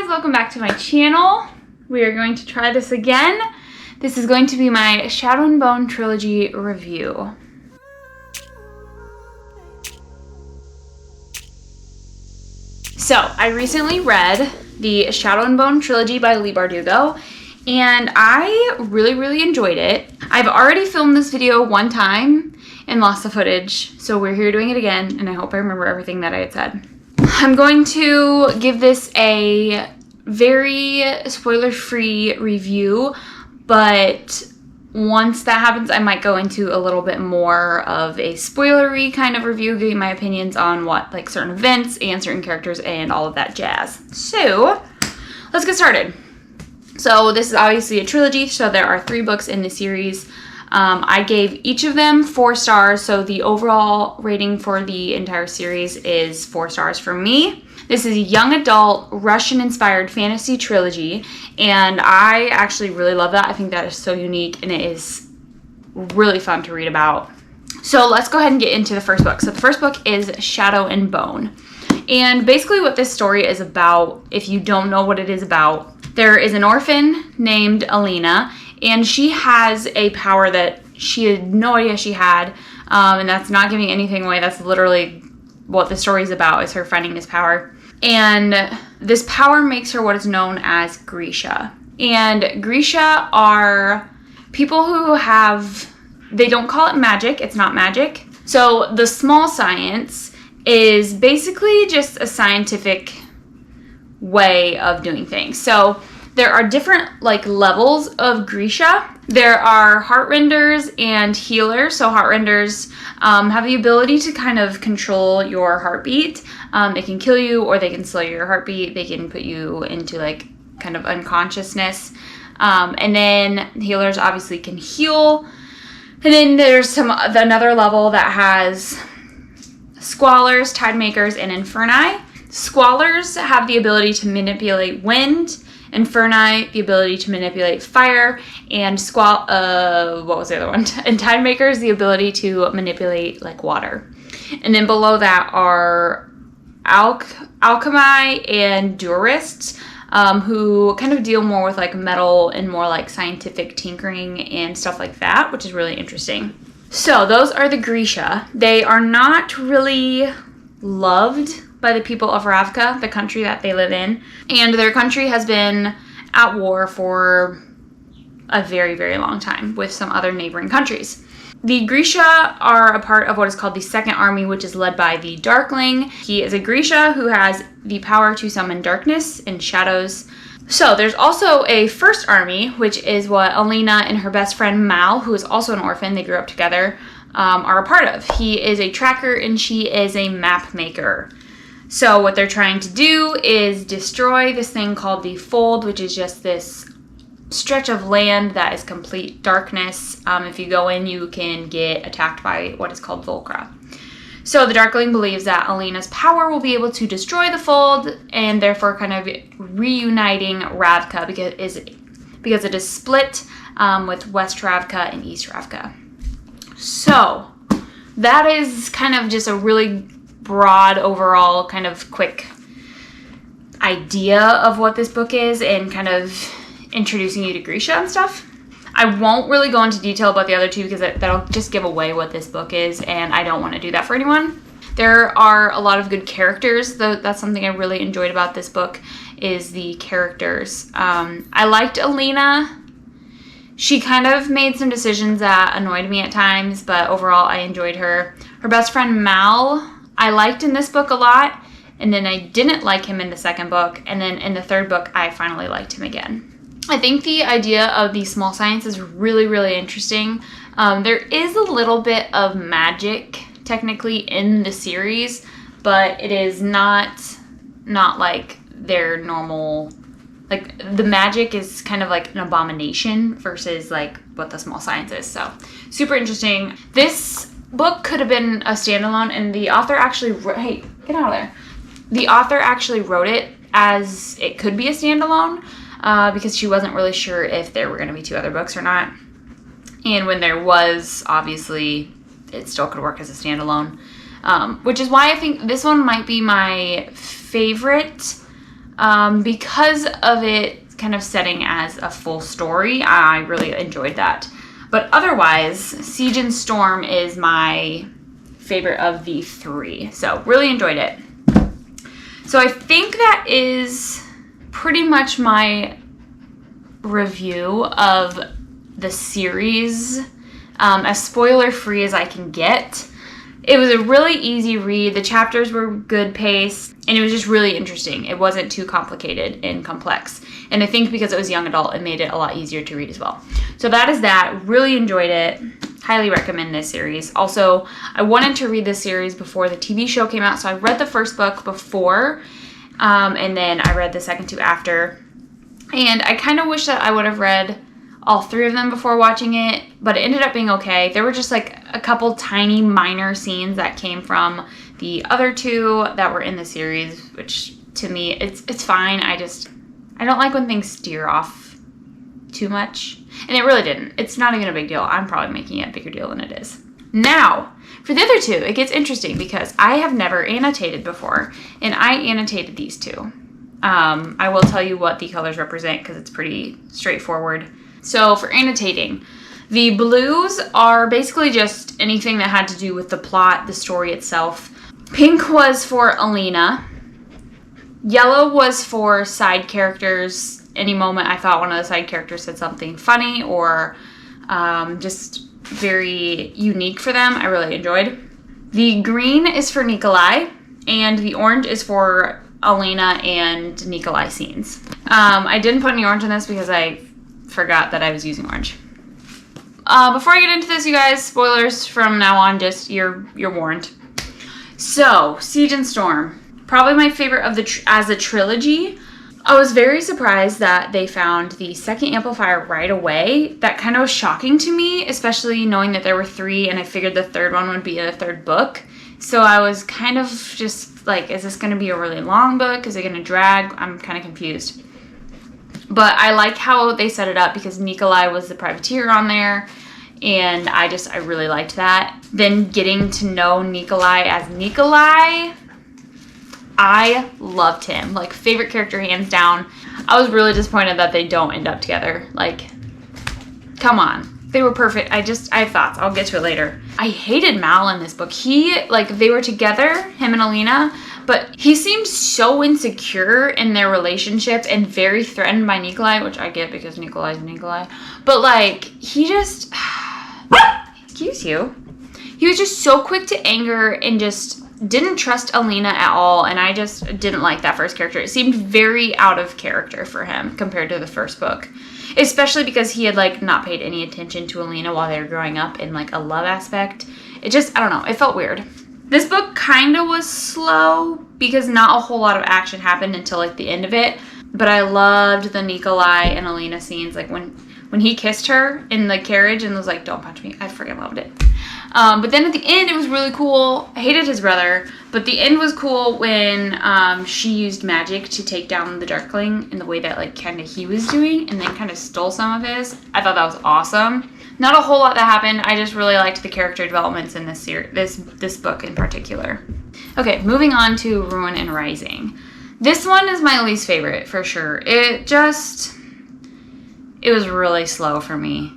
guys, welcome back to my channel. We are going to try this again. This is going to be my Shadow and Bone Trilogy review. So, I recently read the Shadow and Bone Trilogy by Leigh Bardugo, and I really enjoyed it. I've already filmed this video one time and lost the footage, so we're here doing it again, and I hope I remember everything that I had said. I'm going to give this a very spoiler-free review, but once that happens, I might go into a little bit more of a spoilery kind of review, giving my opinions on like certain events and certain characters and all of that jazz. So, let's get started. So, this is obviously a trilogy, so there are 3 books in the series. I gave each of them 4 stars, so the overall rating for the entire series is 4 stars for me. This is a young adult Russian-inspired fantasy trilogy, and I actually really love that. I think that is so unique, and it is really fun to read about. So let's go ahead and get into the first book. So the first book is Shadow and Bone. And basically what this story is about, if you don't know what it is about, there is an orphan named Alina, and she has a power that she had no idea she had, and that's not giving anything away. That's literally what the story is about, is her finding this power. And this power makes her what is known as Grisha. And Grisha are people who they don't call it magic, it's not magic. So the small science is basically just a scientific way of doing things. So there are different levels of Grisha. There are heartrenders and healers. So heartrenders have the ability to kind of control your heartbeat. They can kill you, or they can slow your heartbeat. They can put you into kind of unconsciousness. And then healers obviously can heal. And then there's another level that has squallers, tide makers, and inferni. Squallers have the ability to manipulate wind. Inferni, the ability to manipulate fire, and what was the other one? And tide makers, the ability to manipulate water. And then below that are alchemy and durists, who kind of deal more with metal and more scientific tinkering and stuff like that, which is really interesting. So those are the Grisha. They are not really loved by the people of Ravka, the country that they live in. And their country has been at war for a very long time with some other neighboring countries. The Grisha are a part of what is called the Second Army, which is led by the Darkling. He is a Grisha who has the power to summon darkness and shadows. So there's also a First Army, which is what Alina and her best friend Mal, who is also an orphan, they grew up together, are a part of. He is a tracker and she is a map maker. So what they're trying to do is destroy this thing called the Fold, which is just this stretch of land that is complete darkness. If you go in, you can get attacked by what is called Volcra. So the Darkling believes that Alina's power will be able to destroy the Fold, and therefore kind of reuniting Ravka because it is split with West Ravka and East Ravka. So that is kind of just a really broad overall kind of quick idea of what this book is and kind of introducing you to Grisha and stuff. I won't really go into detail about the other 2 because that'll just give away what this book is, and I don't want to do that for anyone. There are a lot of good characters, though. That's something I really enjoyed about this book, is the characters. I liked Alina. She kind of made some decisions that annoyed me at times, but overall I enjoyed her. Her best friend Mal, I liked in this book a lot, and then I didn't like him in the second book, and then in the third book, I finally liked him again. I think the idea of the small science is really interesting. There is a little bit of magic, technically, in the series, but it is not like their normal. The magic is kind of an abomination versus what the small science is. So, super interesting. This book could have been a standalone, and the author actually hey, get out of there. The author actually wrote it as it could be a standalone, because she wasn't really sure if there were going to be 2 other books or not. And when there was, obviously, it still could work as a standalone, which is why I think this one might be my favorite Because of it kind of setting as a full story, I really enjoyed that. But otherwise, Siege and Storm is my favorite of the 3. So really enjoyed it. So I think that is pretty much my review of the series, as spoiler-free as I can get. It was a really easy read. The chapters were good pace, and it was just really interesting. It wasn't too complicated and complex. And I think because it was young adult, it made it a lot easier to read as well. So that is that. Really enjoyed it. Highly recommend this series. Also, I wanted to read this series before the TV show came out, so I read the first book before, and then I read the second 2 after. And I kind of wish that I would have read all 3 of them before watching it, but it ended up being okay. There were just like a couple tiny minor scenes that came from the other 2 that were in the series, which to me, it's fine. I don't like when things steer off too much. And it really didn't. It's not even a big deal. I'm probably making it a bigger deal than it is. Now, for the other 2, it gets interesting because I have never annotated before, and I annotated these 2. I will tell you what the colors represent because it's pretty straightforward. So for annotating, the blues are basically just anything that had to do with the plot, the story itself. Pink was for Alina. Yellow was for side characters. Any moment I thought one of the side characters said something funny or just very unique for them, I really enjoyed. The green is for Nikolai, and the orange is for Alina and Nikolai scenes. I didn't put any orange in this because I forgot that I was using orange. Before I get into this, you guys, spoilers from now on, just you're warned. So, Siege and Storm, probably my favorite of as a trilogy. I was very surprised that they found the second amplifier right away. That kind of was shocking to me, especially knowing that there were 3, and I figured the third one would be in the 3rd book. So I was kind of just like, is this going to be a really long book? Is it going to drag? I'm kind of confused. But I like how they set it up because Nikolai was the privateer on there, and I really liked that. Then getting to know Nikolai as Nikolai, I loved him. Like, favorite character hands down. I was really disappointed that they don't end up together. Like, come on. They were perfect. I have thoughts. I'll get to it later. I hated Mal in this book. They were together, him and Alina, but he seemed so insecure in their relationship and very threatened by Nikolai, which I get because Nikolai's Nikolai. But, like, he just... Excuse you. He was just so quick to anger and just didn't trust Alina at all, and I just didn't like that first character. It seemed very out of character for him compared to the first book. Especially because he had, like, not paid any attention to Alina while they were growing up in, like, a love aspect. It just, I don't know, it felt weird. This book kind of was slow because not a whole lot of action happened until, like, the end of it. But I loved the Nikolai and Alina scenes, like, when he kissed her in the carriage and was like, don't punch me. I freaking loved it. But then at the end, it was really cool. I hated his brother, but the end was cool when she used magic to take down the Darkling in the way that, like, kind of he was doing, and then kind of stole some of his. I thought that was awesome. Not a whole lot that happened. I just really liked the character developments in this book in particular. Okay, moving on to Ruin and Rising. This one is my least favorite for sure. It was really slow for me.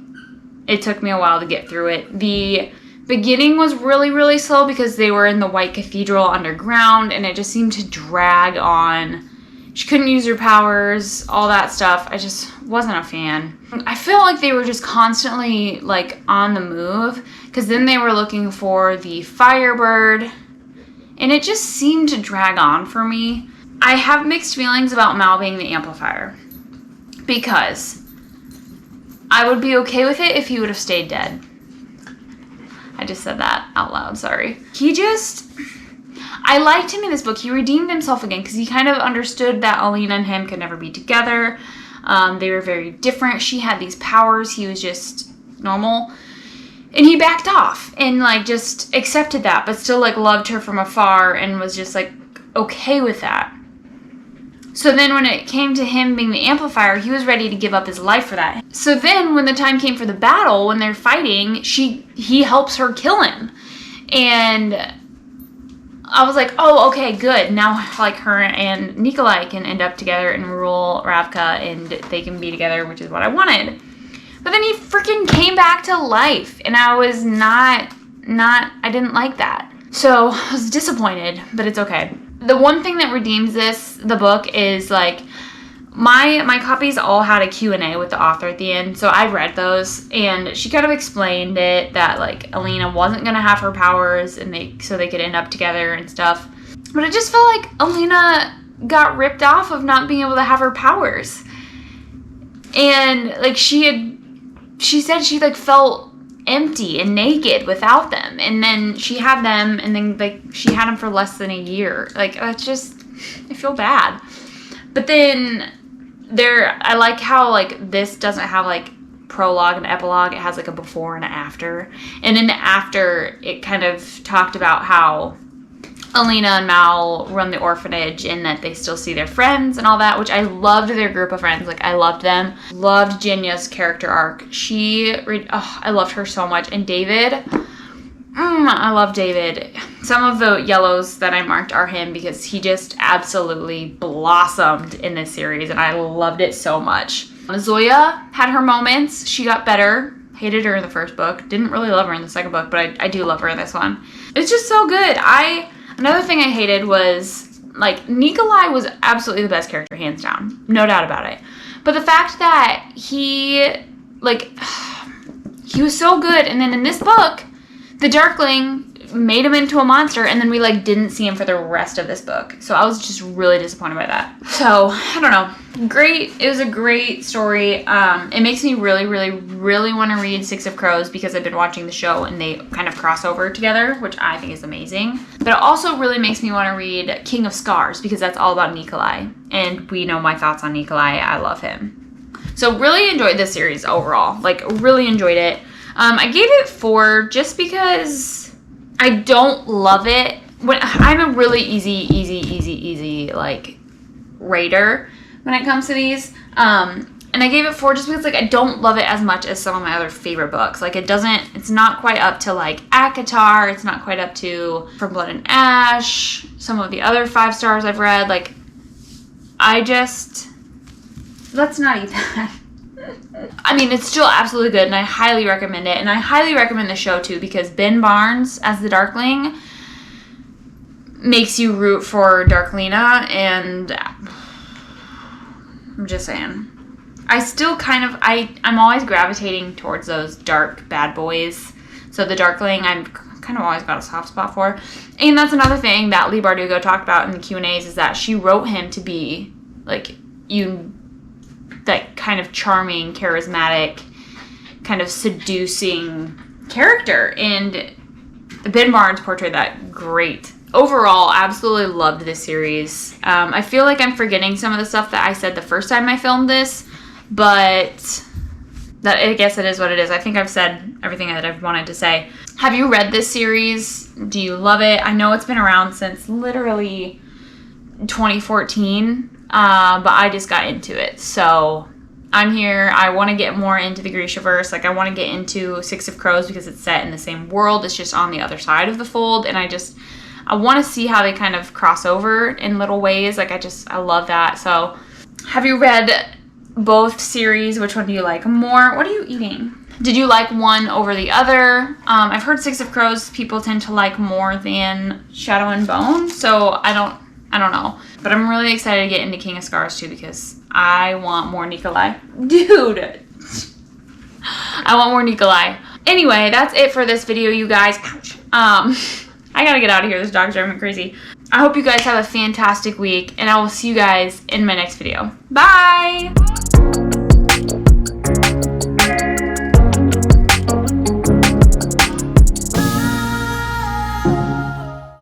It took me a while to get through it. The beginning was really, really slow because they were in the White Cathedral underground, and it just seemed to drag on. She couldn't use her powers, all that stuff. I just wasn't a fan. I felt like they were just constantly, like, on the move, because then they were looking for the Firebird, and it just seemed to drag on for me. I have mixed feelings about Mal being the amplifier, because I would be okay with it if he would have stayed dead. I just said that out loud, sorry. I liked him in this book. He redeemed himself again because he kind of understood that Alina and him could never be together. They were very different. She had these powers. He was just normal. And he backed off and, like, just accepted that, but still, like, loved her from afar and was just, like, okay with that. So then when it came to him being the amplifier, he was ready to give up his life for that. So then when the time came for the battle, when they're fighting, he helps her kill him. And I was like, oh, okay, good. Now, like, her and Nikolai can end up together and rule Ravka, and they can be together, which is what I wanted. But then he freaking came back to life, and I was I didn't like that. So I was disappointed, but it's okay. The one thing that redeems the book is, like, my copies all had a Q&A with the author at the end, so I read those, and she kind of explained it, that, like, Alina wasn't going to have her powers, and so they could end up together and stuff. But it just felt like Alina got ripped off of not being able to have her powers. And, like, she said she, like, felt empty and naked without them, and then she had them, and then, like, she had them for less than a year. Like, that's just, I feel bad. But then I like how, like, this doesn't have, like, prologue and epilogue. It has, like, a before and an after. And in the after, it kind of talked about how Alina and Mal run the orphanage and that they still see their friends and all that, which I loved their group of friends. Like, I loved them. Loved Jinya's character arc. I loved her so much. And David, I love David. Some of the yellows that I marked are him because he just absolutely blossomed in this series, and I loved it so much. Zoya had her moments. She got better. Hated her in the first book. Didn't really love her in the second book, but I do love her in this one. It's just so good. Another thing I hated was, like, Nikolai was absolutely the best character, hands down. No doubt about it. But the fact that he was so good, and then in this book, the Darkling made him into a monster, and then we, like, didn't see him for the rest of this book. So I was just really disappointed by that. So, I don't know. Great. It was a great story. It makes me really, really, really want to read Six of Crows because I've been watching the show and they kind of cross over together, which I think is amazing. But it also really makes me want to read King of Scars because that's all about Nikolai. And we know my thoughts on Nikolai. I love him. So really enjoyed this series overall. Like, really enjoyed it. I gave it 4 just because I don't love it. I'm a really easy, like, rater when it comes to these. And I gave it 4 just because, like, I don't love it as much as some of my other favorite books. Like, it's not quite up to, like, ACOTAR. It's not quite up to From Blood and Ash. Some of the other 5 stars I've read. Like, let's not eat that. I mean, it's still absolutely good, and I highly recommend it. And I highly recommend the show, too, because Ben Barnes, as the Darkling, makes you root for Darklina, and I'm just saying. I still I'm always gravitating towards those dark bad boys. So the Darkling, I've kind of always got a soft spot for. And that's another thing that Leigh Bardugo talked about in the Q&As, is that she wrote him to be, like, that kind of charming, charismatic, kind of seducing character. And Ben Barnes portrayed that great. Overall, absolutely loved this series. I feel like I'm forgetting some of the stuff that I said the first time I filmed this, but I guess it is what it is. I think I've said everything that I've wanted to say. Have you read this series? Do you love it? I know it's been around since literally 2014. But I just got into it, so I'm here. I want to get more into the Grishaverse. Like, I want to get into Six of Crows because it's set in the same world. It's just on the other side of the fold, and I want to see how they kind of cross over in little ways. Like, I love that. So, have you read both series? Which one do you like more? What are you eating? Did you like one over the other? I've heard Six of Crows people tend to like more than Shadow and Bone, so I don't know. But I'm really excited to get into King of Scars too because I want more Nikolai. Dude! I want more Nikolai. Anyway, that's it for this video, you guys. Ouch. I gotta get out of here. This dog's driving me crazy. I hope you guys have a fantastic week, and I will see you guys in my next video. Bye!